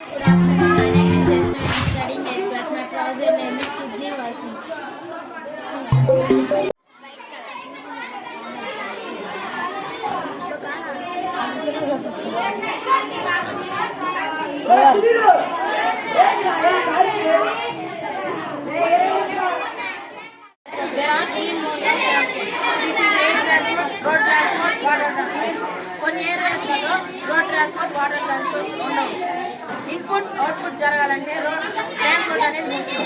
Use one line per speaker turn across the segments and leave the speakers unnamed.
Good afternoon. My name is Jeshna. I am studying 8th class. My browser name is Kidney Working. There are three modes of transport. This is air transport, road transport, water transport. కొన్ని ఏరియాస్లలో road transport, water transport ఉండవు. Input output జరగాలంటే road transport అనేది ముఖ్యం.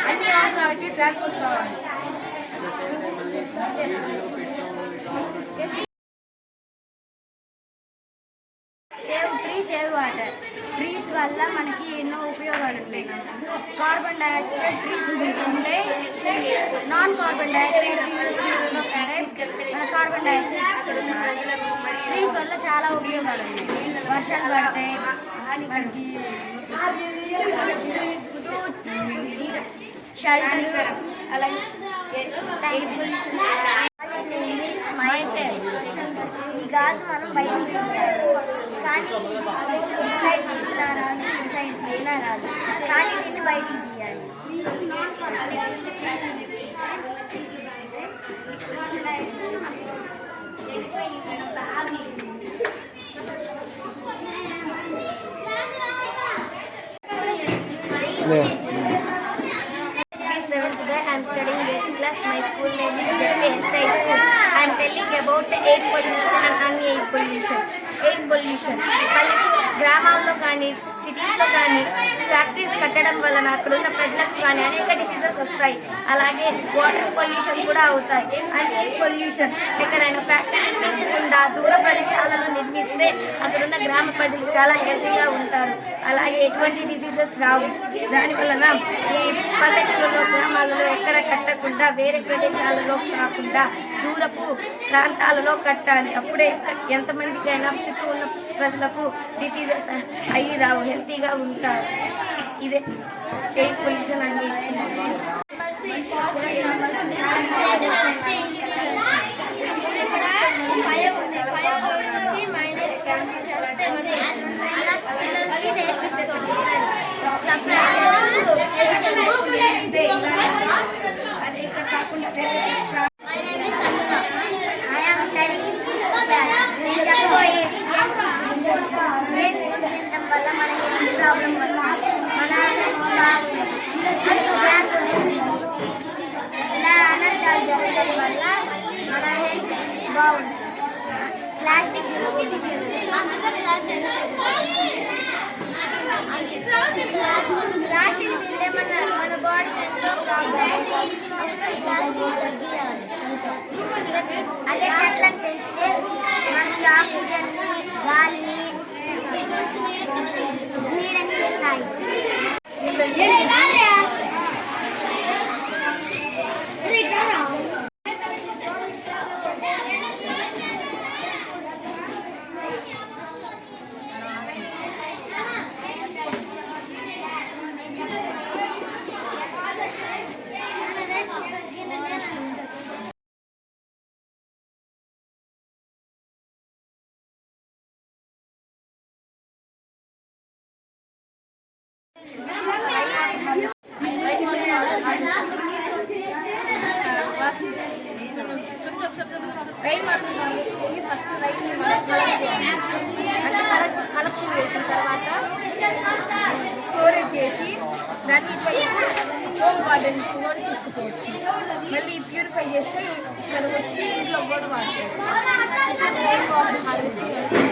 అన్ని అవసరాలకి transport కావాలి.
Save tree save water. Trees వల్ల మనకి ఎన్నో ఉపయోగాలు ఉన్నాయి. కార్బన్ డైఆక్సైడ్ ట్రీస్ ఉంటే నాన్ కార్బన్ డైఆక్సైడ్ మన కార్బన్ డైఆక్సైడ్ ట్రీస్ వల్ల చాలా ఉపయోగాలు ఉన్నాయి. వర్షాలు పడతాయి మనకి, ఫ్రూట్స్, షెల్టర్, అలాగే ఈ గాజు మనం బయటికి కానీ సైడ్ తీసినా రాదు, సైడ్ తీసినా రాదు, కానీ దీన్ని బయటికి తీయాలి. I am studying 8th class. My school name is JPHI School. I am telling about the air pollution and un-air pollution. Air pollution. గ్రామాల్లో కానీ సిటీస్లో కానీ ఫ్యాక్టరీస్ కట్టడం వలన అక్కడ ఉన్న ప్రజలకు కానీ అనేక డిసీజెస్ వస్తాయి. అలాగే వాటర్ పొల్యూషన్ కూడా అవుతాయి. అండ్ ఎయిర్ పొల్యూషన్ ఎక్కడైనా ఫ్యాక్టరీ నిర్మించకుండా దూర ప్రదేశాలలో నిర్మిస్తే అక్కడున్న గ్రామ ప్రజలు చాలా హెల్తీగా ఉంటారు. అలాగే ఎటువంటి డిసీజెస్ రావు. దాని వలన ఈ పల్లెటూరులో గ్రామాలలో ఎక్కడ కట్టకుండా వేరే ప్రదేశాలలో కాకుండా దూరపు ప్రాంతాలలో కట్టాలి. అప్పుడే ఎంతమందికైనా చుట్టూ ఉన్న ప్రజలకు డిసీజెస్ అయ్యి రావు, హెల్తీగా ఉంటారు. ఇదే air pollution and air pollution. అదే ఇక్కడ కాకుండా వల్ల మన హెల్త్ ప్రాబ్లం వస్తుంది. మన గ్యాస్ వస్తుంది. ఇలా అనర్థాలు జరగడం వల్ల మన హెల్త్ బాగుంటుంది. ప్లాస్టిక్ ప్లాస్టిక్ తింటే మన బాడీకి ఎంతో ప్రాబ్లం. ప్లాస్టిక్ తగ్గియాలి. అదే చెట్లను పెంచితే మనకి ఆక్సిజన్ని, గాలిని, నీడని ఇస్తాయి. Rain water harvesting first rain అంటే కలెక్షన్ చేసిన తర్వాత స్టోరేజ్ చేసి దాన్ని హోమ్ గార్డెన్ కూడా తీసుకుపోవచ్చు. మళ్ళీ ప్యూరిఫై చేస్తే ఇక్కడ వచ్చి ఇంట్లో కూడా వాడుకోవచ్చు. Rain water harvesting